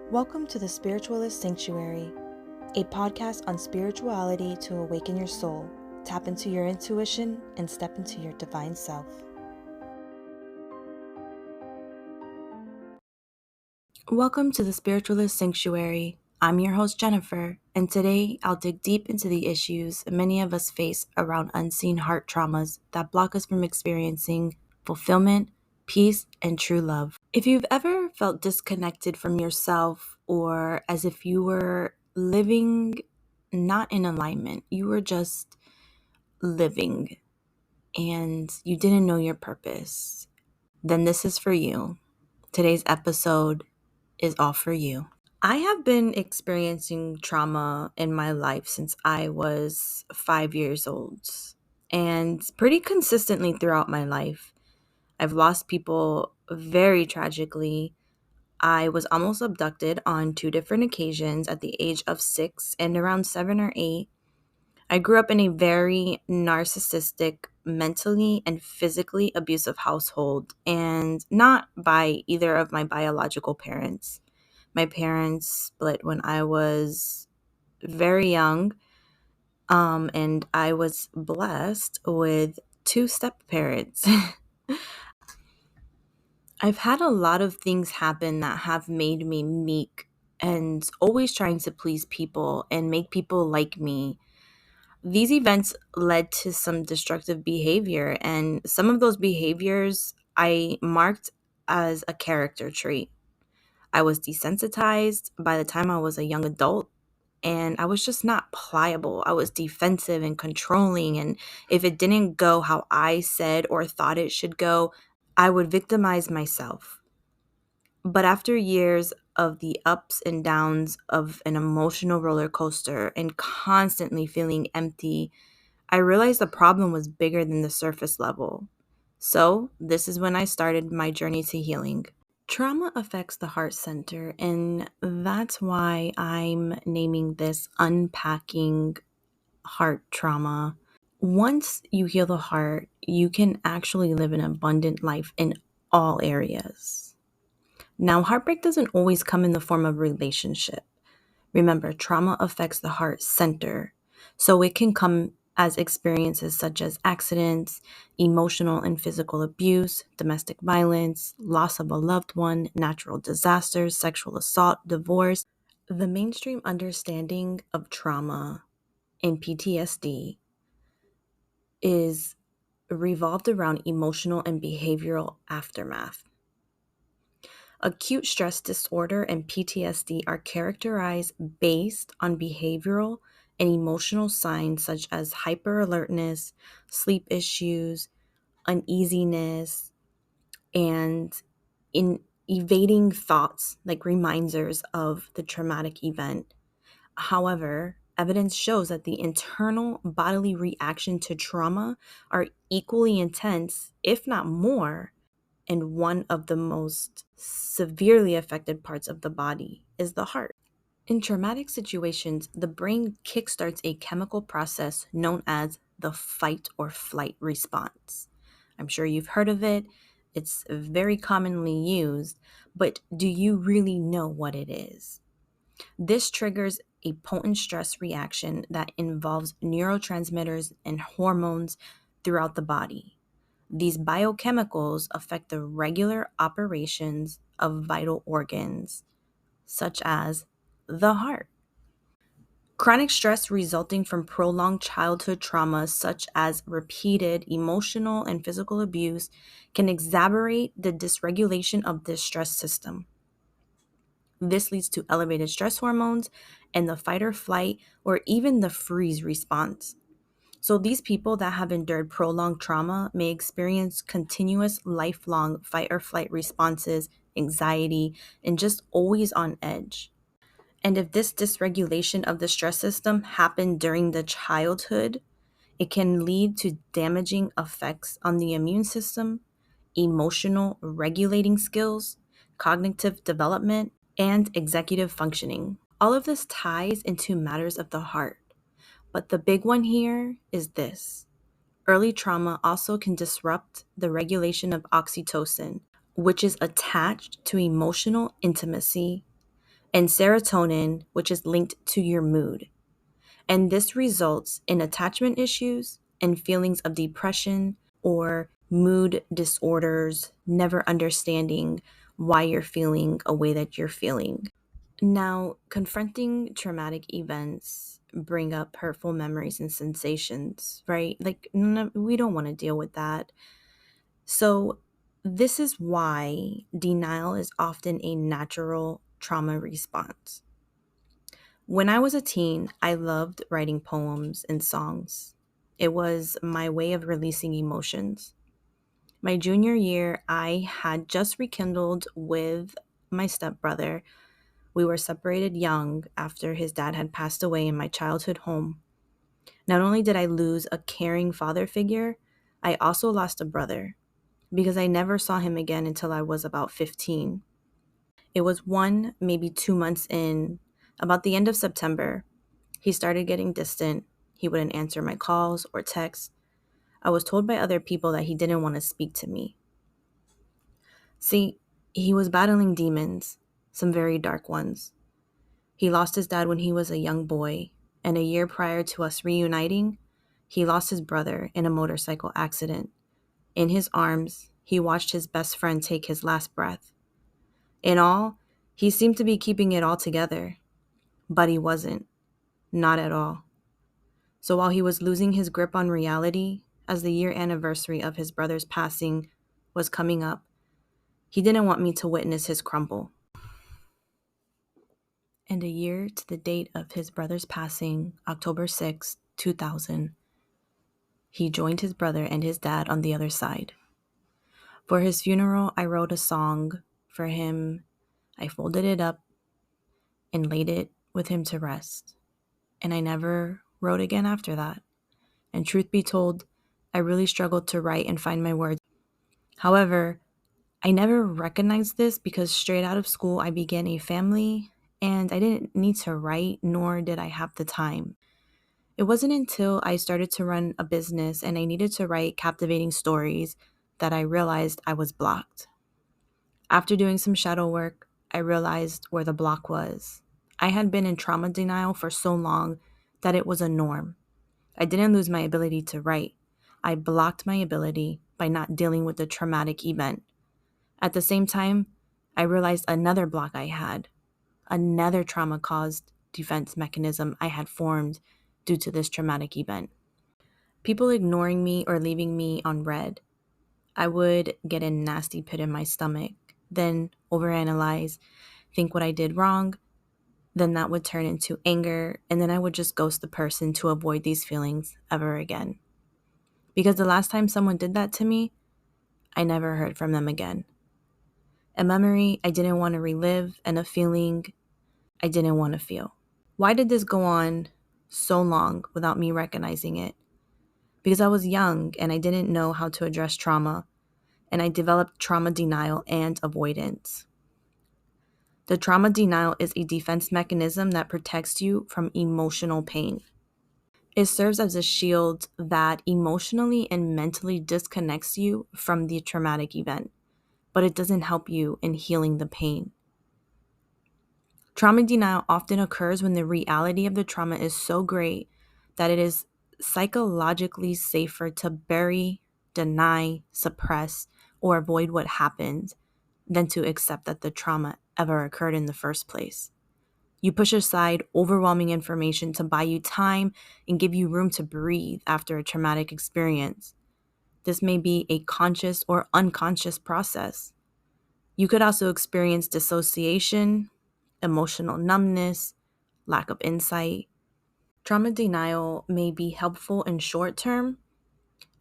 Welcome to the Spiritualist Sanctuary, a podcast on spirituality to awaken your soul, tap into your intuition, and step into your divine self. Welcome to the Spiritualist Sanctuary. I'm your host, Jennifer, and today I'll dig deep into the issues many of us face around unseen heart traumas that block us from experiencing fulfillment, peace, and true love. If you've ever felt disconnected from yourself or as if you were living not in alignment, you were just living and you didn't know your purpose, then this is for you. Today's episode is all for you. I have been experiencing trauma in my life since I was 5 years old and pretty consistently throughout my life. I've lost people very tragically. I was almost abducted on 2 different occasions at the age of 6 and around 7 or 8. I grew up in a very narcissistic, mentally and physically abusive household, and not by either of my biological parents. My parents split when I was very young, and I was blessed with 2 step parents. I've had a lot of things happen that have made me meek and always trying to please people and make people like me. These events led to some destructive behavior, and some of those behaviors I marked as a character trait. I was desensitized by the time I was a young adult, and I was just not pliable. I was defensive and controlling, and if it didn't go how I said or thought it should go, I would victimize myself. But after years of the ups and downs of an emotional roller coaster and constantly feeling empty, I realized the problem was bigger than the surface level. So, this is when I started my journey to healing. Trauma affects the heart center, and that's why I'm naming this Unpacking Heart Trauma. Once you heal the heart, you can actually live an abundant life in all areas. Now, heartbreak doesn't always come in the form of relationship. Remember, trauma affects the heart center, so it can come as experiences such as accidents, emotional and physical abuse, domestic violence, loss of a loved one, natural disasters, sexual assault, divorce. The mainstream understanding of trauma and PTSD is revolved around emotional and behavioral aftermath. Acute stress disorder and PTSD are characterized based on behavioral and emotional signs such as hyperalertness, sleep issues, uneasiness, and in evading thoughts like reminders of the traumatic event. However, evidence shows that the internal bodily reaction to trauma are equally intense, if not more, and one of the most severely affected parts of the body is the heart. In traumatic situations, the brain kickstarts a chemical process known as the fight or flight response. I'm sure you've heard of it. It's very commonly used, but do you really know what it is? This triggers a potent stress reaction that involves neurotransmitters and hormones throughout the body. These biochemicals affect the regular operations of vital organs, such as the heart. Chronic stress resulting from prolonged childhood trauma, such as repeated emotional and physical abuse, can exacerbate the dysregulation of this stress system. This leads to elevated stress hormones and the fight or flight or even the freeze response. So these people that have endured prolonged trauma may experience continuous lifelong fight or flight responses, anxiety, and just always on edge. And if this dysregulation of the stress system happened during the childhood, it can lead to damaging effects on the immune system, emotional regulating skills, cognitive development, and executive functioning. All of this ties into matters of the heart. But the big one here is this. Early trauma also can disrupt the regulation of oxytocin, which is attached to emotional intimacy, and serotonin, which is linked to your mood. And this results in attachment issues and feelings of depression or mood disorders, never understanding why you're feeling a way that you're feeling. Now, confronting traumatic events bring up hurtful memories and sensations, right? Like, no, we don't want to deal with that. So, this is why denial is often a natural trauma response. When I was a teen, I loved writing poems and songs. It was my way of releasing emotions. My junior year, I had just rekindled with my stepbrother. We were separated young after his dad had passed away in my childhood home. Not only did I lose a caring father figure, I also lost a brother because I never saw him again until I was about 15. It was one, maybe 2 months in, about the end of September. He started getting distant. He wouldn't answer my calls or texts. I was told by other people that he didn't want to speak to me. See, he was battling demons, some very dark ones. He lost his dad when he was a young boy, and a year prior to us reuniting, he lost his brother in a motorcycle accident. In his arms, he watched his best friend take his last breath. In all, he seemed to be keeping it all together, but he wasn't, not at all. So while he was losing his grip on reality, as the year anniversary of his brother's passing was coming up, he didn't want me to witness his crumble. And a year to the date of his brother's passing, October 6, 2000, he joined his brother and his dad on the other side. For his funeral, I wrote a song for him. I folded it up and laid it with him to rest. And I never wrote again after that. And truth be told, I really struggled to write and find my words. However, I never recognized this because straight out of school, I began a family and I didn't need to write, nor did I have the time. It wasn't until I started to run a business and I needed to write captivating stories that I realized I was blocked. After doing some shadow work, I realized where the block was. I had been in trauma denial for so long that it was a norm. I didn't lose my ability to write. I blocked my ability by not dealing with the traumatic event. At the same time, I realized another block I had, another trauma-caused defense mechanism I had formed due to this traumatic event. People ignoring me or leaving me on red. I would get a nasty pit in my stomach, then overanalyze, think what I did wrong, then that would turn into anger, and then I would just ghost the person to avoid these feelings ever again. Because the last time someone did that to me, I never heard from them again. A memory I didn't want to relive and a feeling I didn't want to feel. Why did this go on so long without me recognizing it? Because I was young and I didn't know how to address trauma, and I developed trauma denial and avoidance. The trauma denial is a defense mechanism that protects you from emotional pain. It serves as a shield that emotionally and mentally disconnects you from the traumatic event, but it doesn't help you in healing the pain. Trauma denial often occurs when the reality of the trauma is so great that it is psychologically safer to bury, deny, suppress, or avoid what happened than to accept that the trauma ever occurred in the first place. You push aside overwhelming information to buy you time and give you room to breathe after a traumatic experience. This may be a conscious or unconscious process. You could also experience dissociation, emotional numbness, lack of insight. Trauma denial may be helpful in short term.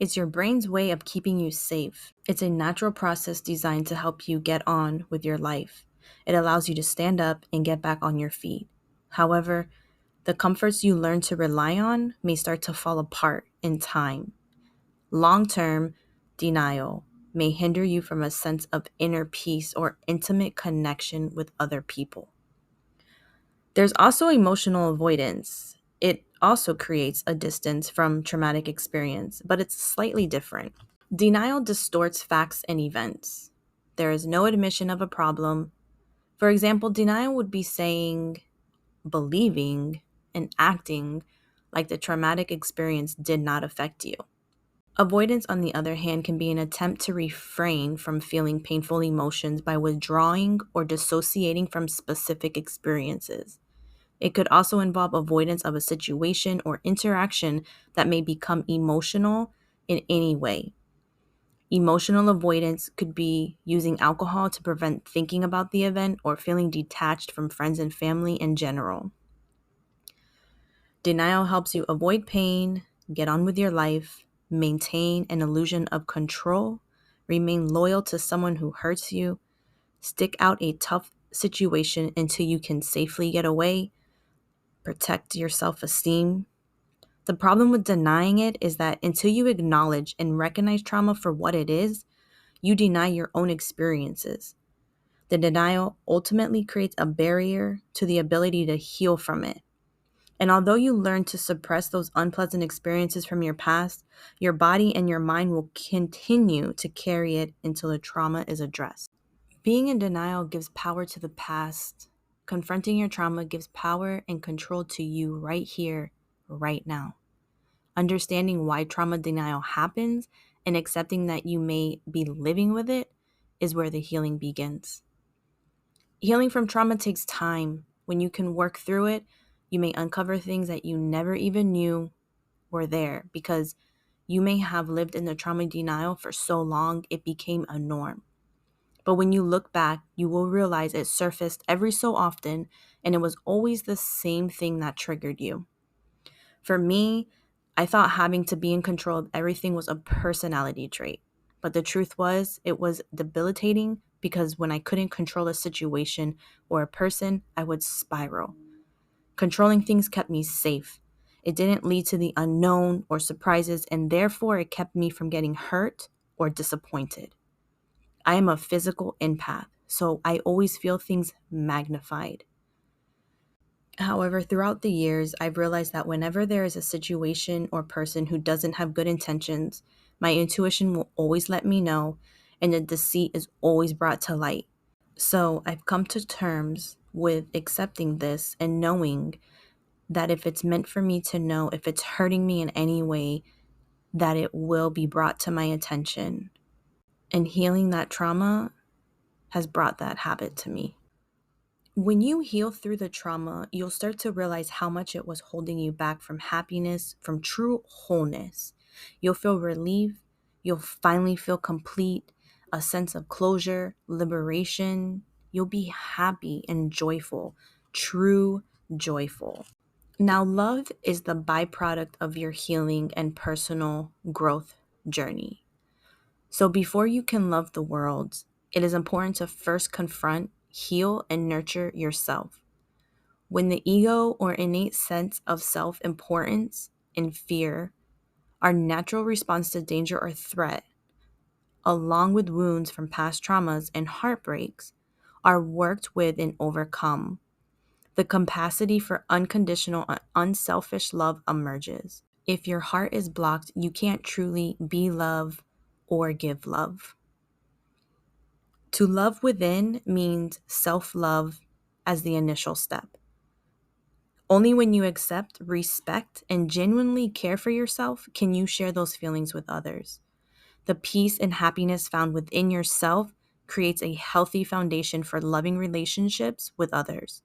It's your brain's way of keeping you safe. It's a natural process designed to help you get on with your life. It allows you to stand up and get back on your feet. However, the comforts you learn to rely on may start to fall apart in time. Long-term denial may hinder you from a sense of inner peace or intimate connection with other people. There's also emotional avoidance. It also creates a distance from traumatic experience, but it's slightly different. Denial distorts facts and events. There is no admission of a problem, For example, denial would be saying, believing, and acting like the traumatic experience did not affect you. Avoidance, on the other hand, can be an attempt to refrain from feeling painful emotions by withdrawing or dissociating from specific experiences. It could also involve avoidance of a situation or interaction that may become emotional in any way. Emotional avoidance could be using alcohol to prevent thinking about the event or feeling detached from friends and family in general. Denial helps you avoid pain, get on with your life, maintain an illusion of control, remain loyal to someone who hurts you, stick out a tough situation until you can safely get away, protect your self esteem. The problem with denying it is that until you acknowledge and recognize trauma for what it is, you deny your own experiences. The denial ultimately creates a barrier to the ability to heal from it. And although you learn to suppress those unpleasant experiences from your past, your body and your mind will continue to carry it until the trauma is addressed. Being in denial gives power to the past. Confronting your trauma gives power and control to you right here, right now. Understanding why trauma denial happens and accepting that you may be living with it is where the healing begins. Healing from trauma takes time. When you can work through it, you may uncover things that you never even knew were there because you may have lived in the trauma denial for so long it became a norm. But when you look back, you will realize it surfaced every so often and it was always the same thing that triggered you. For me, I thought having to be in control of everything was a personality trait. But the truth was, it was debilitating because when I couldn't control a situation or a person, I would spiral. Controlling things kept me safe. It didn't lead to the unknown or surprises, and therefore it kept me from getting hurt or disappointed. I am a physical empath, so I always feel things magnified. However, throughout the years, I've realized that whenever there is a situation or person who doesn't have good intentions, my intuition will always let me know, and the deceit is always brought to light. So I've come to terms with accepting this and knowing that if it's meant for me to know, if it's hurting me in any way, that it will be brought to my attention. And healing that trauma has brought that habit to me. When you heal through the trauma, you'll start to realize how much it was holding you back from happiness, from true wholeness. You'll feel relief. You'll finally feel complete, a sense of closure, liberation. You'll be happy and joyful, true joyful. Now, love is the byproduct of your healing and personal growth journey. So before you can love the world, it is important to first confront, heal, and nurture yourself. When the ego or innate sense of self-importance and fear, our natural response to danger or threat, along with wounds from past traumas and heartbreaks, are worked with and overcome. The capacity for unconditional and unselfish love emerges. If your heart is blocked, you can't truly be love or give love. To love within means self-love as the initial step. Only when you accept, respect, and genuinely care for yourself can you share those feelings with others. The peace and happiness found within yourself creates a healthy foundation for loving relationships with others.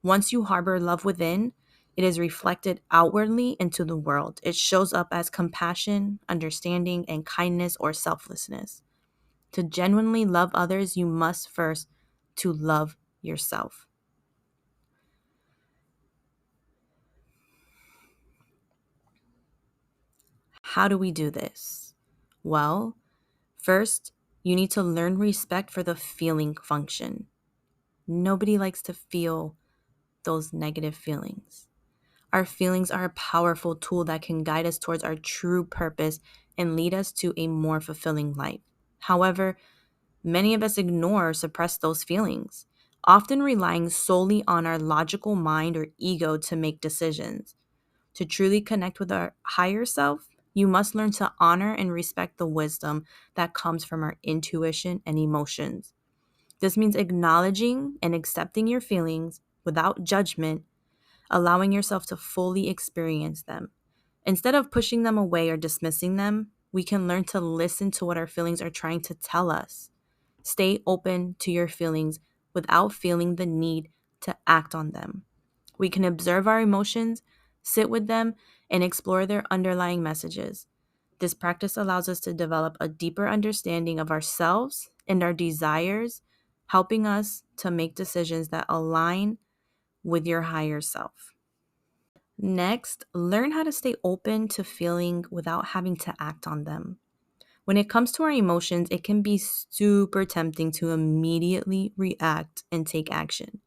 Once you harbor love within, it is reflected outwardly into the world. It shows up as compassion, understanding, and kindness or selflessness. To genuinely love others, you must first to love yourself. How do we do this? Well, first, you need to learn respect for the feeling function. Nobody likes to feel those negative feelings. Our feelings are a powerful tool that can guide us towards our true purpose and lead us to a more fulfilling life. However, many of us ignore or suppress those feelings, often relying solely on our logical mind or ego to make decisions. To truly connect with our higher self, you must learn to honor and respect the wisdom that comes from our intuition and emotions. This means acknowledging and accepting your feelings without judgment, allowing yourself to fully experience them. Instead of pushing them away or dismissing them, we can learn to listen to what our feelings are trying to tell us. Stay open to your feelings without feeling the need to act on them. We can observe our emotions, sit with them, and explore their underlying messages. This practice allows us to develop a deeper understanding of ourselves and our desires, helping us to make decisions that align with your higher self. Next, learn how to stay open to feeling without having to act on them. When it comes to our emotions, it can be super tempting to immediately react and take action.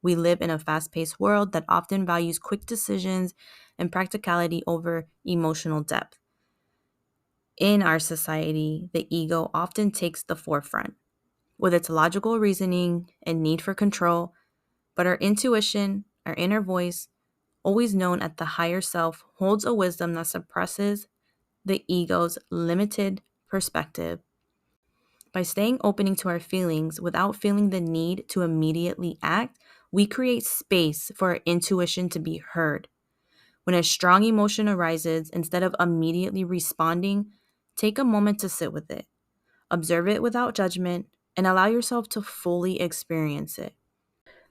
We live in a fast paced world that often values quick decisions and practicality over emotional depth. In our society, the ego often takes the forefront with its logical reasoning and need for control, but our intuition, our inner voice, always known as the higher self, holds a wisdom that suppresses the ego's limited perspective. By staying open to our feelings without feeling the need to immediately act, we create space for our intuition to be heard. When a strong emotion arises, instead of immediately responding, take a moment to sit with it. Observe it without judgment and allow yourself to fully experience it.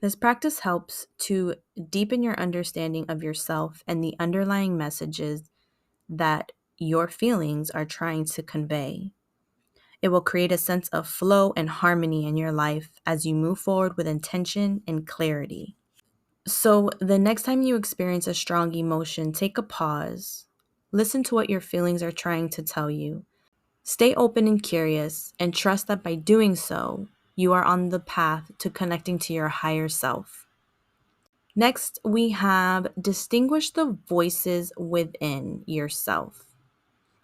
This practice helps to deepen your understanding of yourself and the underlying messages that your feelings are trying to convey. It will create a sense of flow and harmony in your life as you move forward with intention and clarity. So, the next time you experience a strong emotion, take a pause. Listen to what your feelings are trying to tell you. Stay open and curious, and trust that by doing so, you are on the path to connecting to your higher self. Next, we have distinguish the voices within yourself.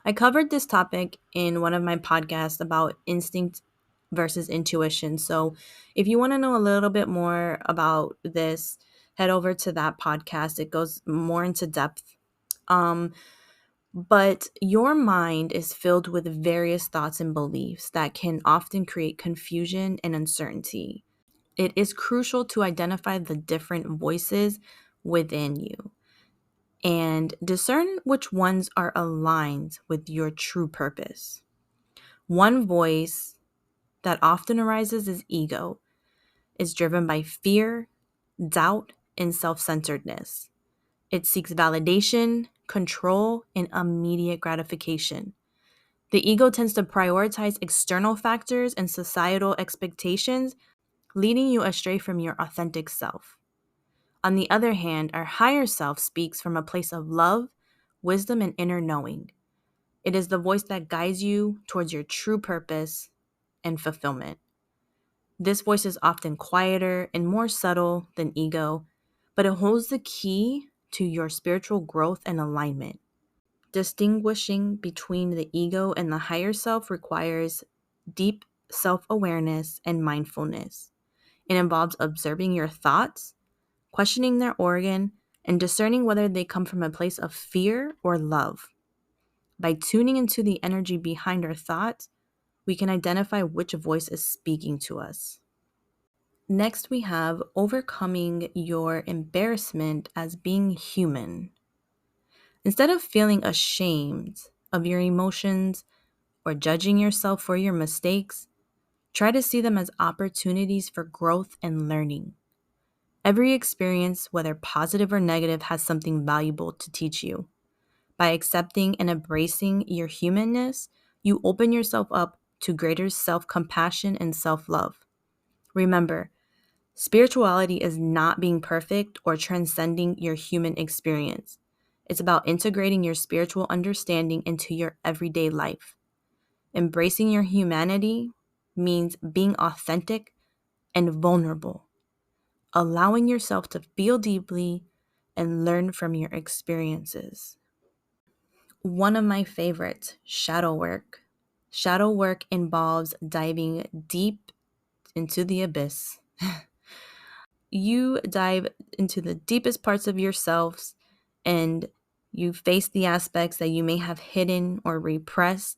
I covered this topic in one of my podcasts about instinct versus intuition. So, if you want to know a little bit more about this, head over to that podcast. It goes more into depth. Um, but your mind is filled with various thoughts and beliefs that can often create confusion and uncertainty. It is crucial to identify the different voices within you and discern which ones are aligned with your true purpose. One voice that often arises is ego, is driven by fear, doubt, and self centeredness. It seeks validation, control, and immediate gratification. The ego tends to prioritize external factors and societal expectations, leading you astray from your authentic self. On the other hand, our higher self speaks from a place of love, wisdom, and inner knowing. It is the voice that guides you towards your true purpose and fulfillment. This voice is often quieter and more subtle than ego, but it holds the key to your spiritual growth and alignment. Distinguishing between the ego and the higher self requires deep self awareness and mindfulness. It involves observing your thoughts, questioning their origin, and discerning whether they come from a place of fear or love. By tuning into the energy behind our thoughts, we can identify which voice is speaking to us. Next, we have overcoming your embarrassment as being human. Instead of feeling ashamed of your emotions or judging yourself for your mistakes, try to see them as opportunities for growth and learning. Every experience, whether positive or negative, has something valuable to teach you. By accepting and embracing your humanness, you open yourself up to greater self-compassion and self-love. Remember, spirituality is not being perfect or transcending your human experience. It's about integrating your spiritual understanding into your everyday life. Embracing your humanity means being authentic and vulnerable, allowing yourself to feel deeply and learn from your experiences. One of my favorites, shadow work. Shadow work involves diving deep into the abyss. You dive into the deepest parts of yourselves and you face the aspects that you may have hidden or repressed.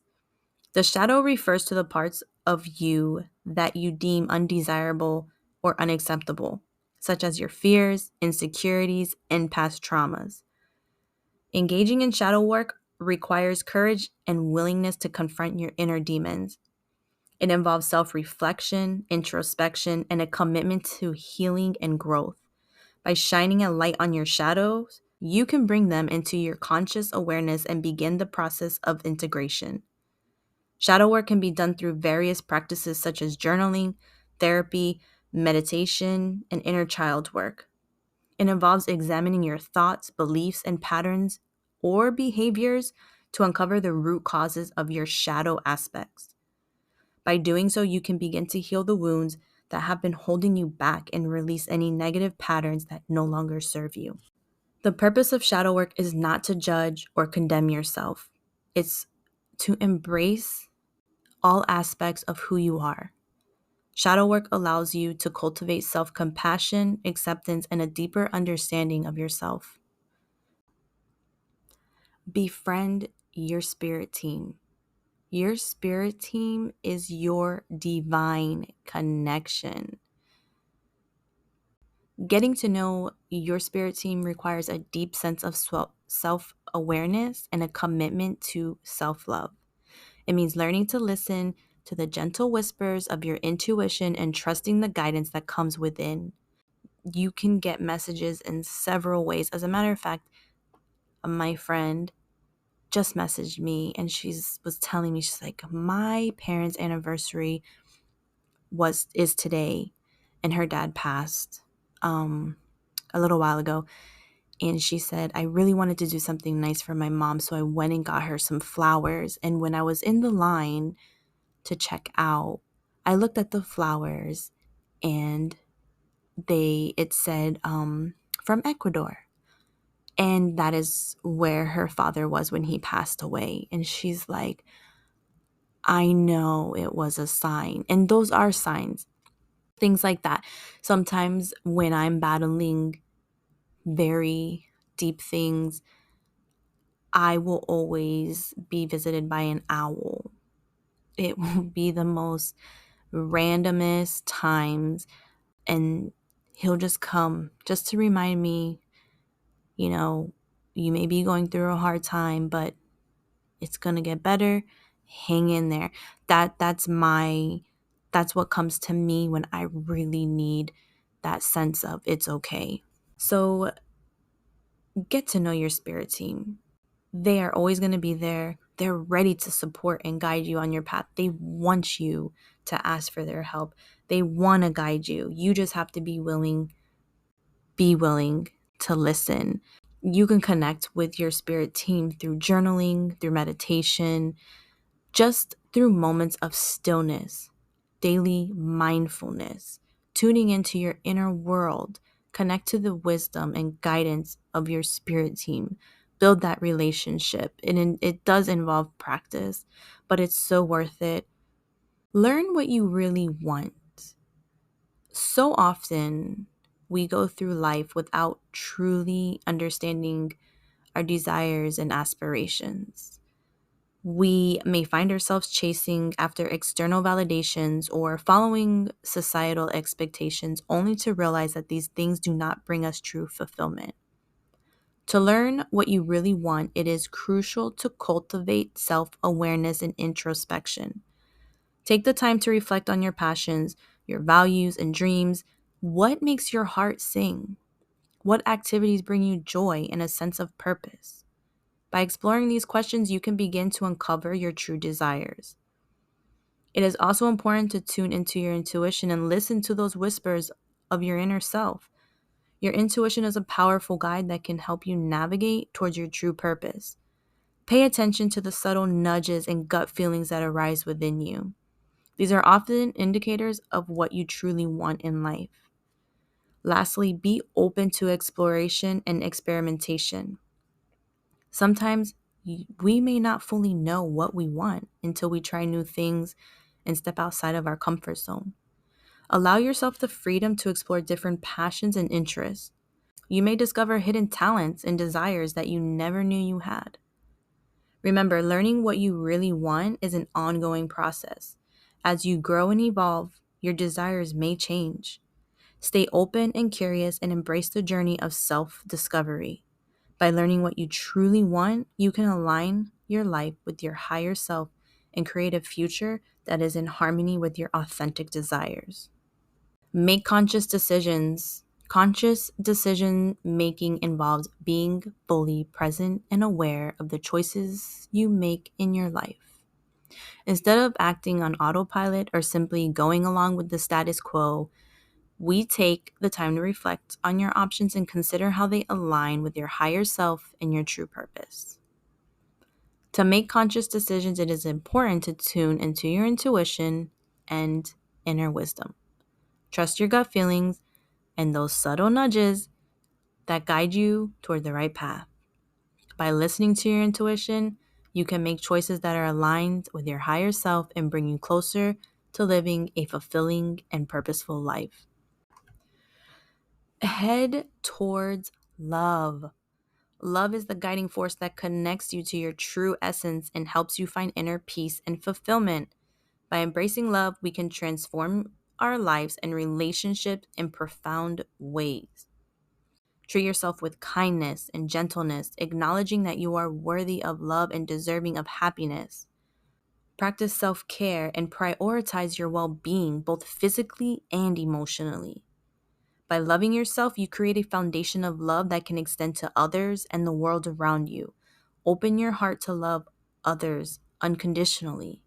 The shadow refers to the parts of you that you deem undesirable or unacceptable, such as your fears, insecurities, and past traumas. Engaging in shadow work requires courage and willingness to confront your inner demons. It involves self-reflection, introspection, and a commitment to healing and growth. By shining a light on your shadows, you can bring them into your conscious awareness and begin the process of integration. Shadow work can be done through various practices such as journaling, therapy, meditation, and inner child work. It involves examining your thoughts, beliefs, and patterns or behaviors to uncover the root causes of your shadow aspects. By doing so, you can begin to heal the wounds that have been holding you back and release any negative patterns that no longer serve you. The purpose of shadow work is not to judge or condemn yourself. It's to embrace all aspects of who you are. Shadow work allows you to cultivate self-compassion, acceptance, and a deeper understanding of yourself. Befriend your spirit team. Your spirit team is your divine connection. Getting to know your spirit team requires a deep sense of self-awareness and a commitment to self-love. It means learning to listen to the gentle whispers of your intuition and trusting the guidance that comes within. You can get messages in several ways. As a matter of fact, my friend just messaged me and was telling me, she's like, my parents' anniversary is today, and her dad passed a little while ago. And she said, I really wanted to do something nice for my mom, so I went and got her some flowers. And when I was in the line to check out, I looked at the flowers and it said from Ecuador. And that is where her father was when he passed away. And she's like, I know it was a sign. And those are signs, things like that. Sometimes when I'm battling very deep things, I will always be visited by an owl. It will be the most randomest times, and he'll just come just to remind me, you know, you may be going through a hard time, but it's going to get better. Hang in there. That's what comes to me when I really need that sense of it's okay. So get to know your spirit team. They are always going to be there. They're ready to support and guide you on your path. They want you to ask for their help. They want to guide you. You just have to be willing to listen. You can connect with your spirit team through journaling, through meditation, just through moments of stillness, daily mindfulness, tuning into your inner world. Connect to the wisdom and guidance of your spirit team. Build that relationship. And it does involve practice, but it's so worth it. Learn what you really want. So often we go through life without truly understanding our desires and aspirations. We may find ourselves chasing after external validations or following societal expectations only to realize that these things do not bring us true fulfillment. To learn what you really want, it is crucial to cultivate self-awareness and introspection. Take the time to reflect on your passions, your values, and dreams. What makes your heart sing? What activities bring you joy and a sense of purpose? By exploring these questions, you can begin to uncover your true desires. It is also important to tune into your intuition and listen to those whispers of your inner self. Your intuition is a powerful guide that can help you navigate towards your true purpose. Pay attention to the subtle nudges and gut feelings that arise within you. These are often indicators of what you truly want in life. Lastly, be open to exploration and experimentation. Sometimes we may not fully know what we want until we try new things and step outside of our comfort zone. Allow yourself the freedom to explore different passions and interests. You may discover hidden talents and desires that you never knew you had. Remember, learning what you really want is an ongoing process. As you grow and evolve, your desires may change. Stay open and curious and embrace the journey of self-discovery. By learning what you truly want, you can align your life with your higher self and create a future that is in harmony with your authentic desires. Make conscious decisions. Conscious decision making involves being fully present and aware of the choices you make in your life. Instead of acting on autopilot or simply going along with the status quo, we take the time to reflect on your options and consider how they align with your higher self and your true purpose. To make conscious decisions, it is important to tune into your intuition and inner wisdom. Trust your gut feelings and those subtle nudges that guide you toward the right path. By listening to your intuition, you can make choices that are aligned with your higher self and bring you closer to living a fulfilling and purposeful life. Head towards love. Love is the guiding force that connects you to your true essence and helps you find inner peace and fulfillment. By embracing love, we can transform our lives and relationships in profound ways. Treat yourself with kindness and gentleness, acknowledging that you are worthy of love and deserving of happiness. Practice self-care and prioritize your well-being, both physically and emotionally. By loving yourself, you create a foundation of love that can extend to others and the world around you. Open your heart to love others unconditionally.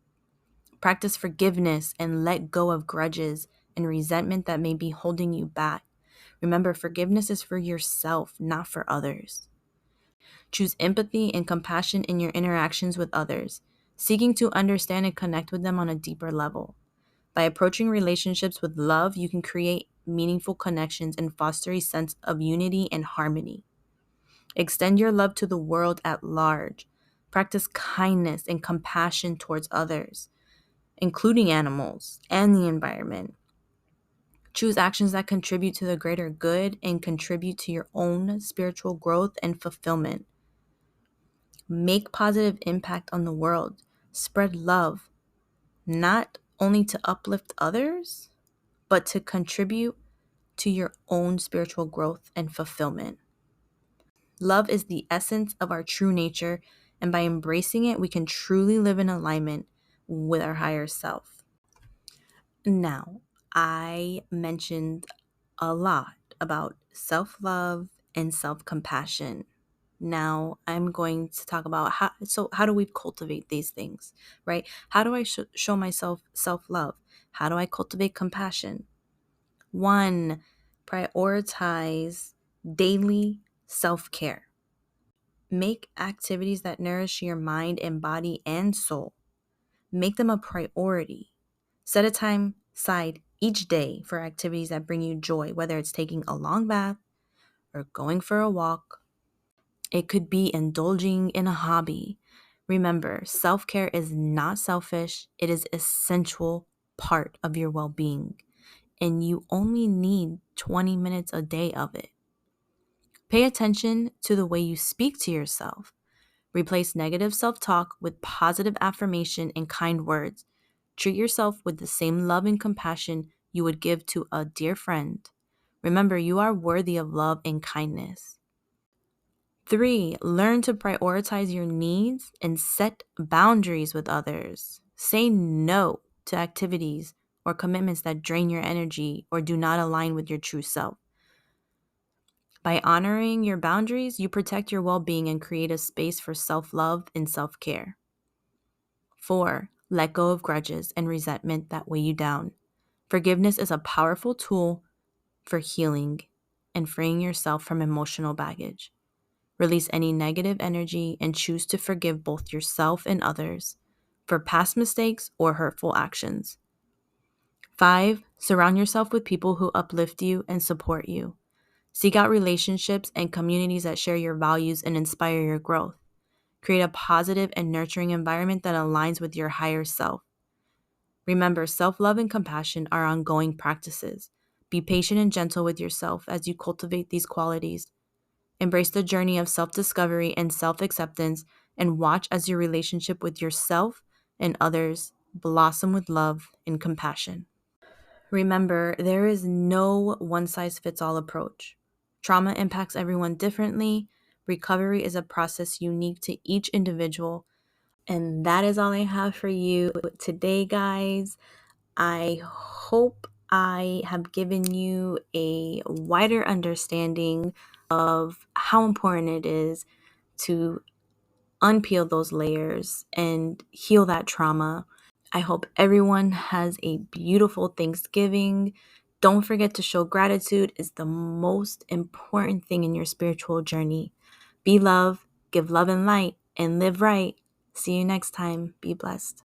Practice forgiveness and let go of grudges and resentment that may be holding you back. Remember, forgiveness is for yourself, not for others. Choose empathy and compassion in your interactions with others, seeking to understand and connect with them on a deeper level. By approaching relationships with love, you can create meaningful connections and foster a sense of unity and harmony. Extend your love to the world at large. Practice kindness and compassion towards others, including animals and the environment. Choose actions that contribute to the greater good and contribute to your own spiritual growth and fulfillment. Make positive impact on the world. Spread love, not only to uplift others, but to contribute to your own spiritual growth and fulfillment. Love is the essence of our true nature, and by embracing it, we can truly live in alignment with our higher self. Now, I mentioned a lot about self-love and self-compassion. Now, I'm going to talk about how do we cultivate these things, right? How do I show myself self-love? How do I cultivate compassion? 1, prioritize daily self-care. Make activities that nourish your mind and body and soul. Make them a priority. Set a time aside each day for activities that bring you joy, whether it's taking a long bath or going for a walk. It could be indulging in a hobby. Remember, self-care is not selfish. It is an essential part of your well-being, and you only need 20 minutes a day of it. Pay attention to the way you speak to yourself. Replace negative self-talk with positive affirmation and kind words. Treat yourself with the same love and compassion you would give to a dear friend. Remember, you are worthy of love and kindness. 3, learn to prioritize your needs and set boundaries with others. Say no to activities or commitments that drain your energy or do not align with your true self. By honoring your boundaries, you protect your well-being and create a space for self-love and self-care. 4, let go of grudges and resentment that weigh you down. Forgiveness is a powerful tool for healing and freeing yourself from emotional baggage. Release any negative energy and choose to forgive both yourself and others for past mistakes or hurtful actions. 5, surround yourself with people who uplift you and support you. Seek out relationships and communities that share your values and inspire your growth. Create a positive and nurturing environment that aligns with your higher self. Remember, self-love and compassion are ongoing practices. Be patient and gentle with yourself as you cultivate these qualities. Embrace the journey of self-discovery and self-acceptance, and watch as your relationship with yourself and others blossom with love and compassion. Remember, there is no one-size-fits-all approach. Trauma impacts everyone differently. Recovery is a process unique to each individual. And that is all I have for you today, guys. I hope I have given you a wider understanding of how important it is to unpeel those layers and heal that trauma. I hope everyone has a beautiful Thanksgiving. Don't forget to show gratitude is the most important thing in your spiritual journey. Be love, give love and light, and live right. See you next time. Be blessed.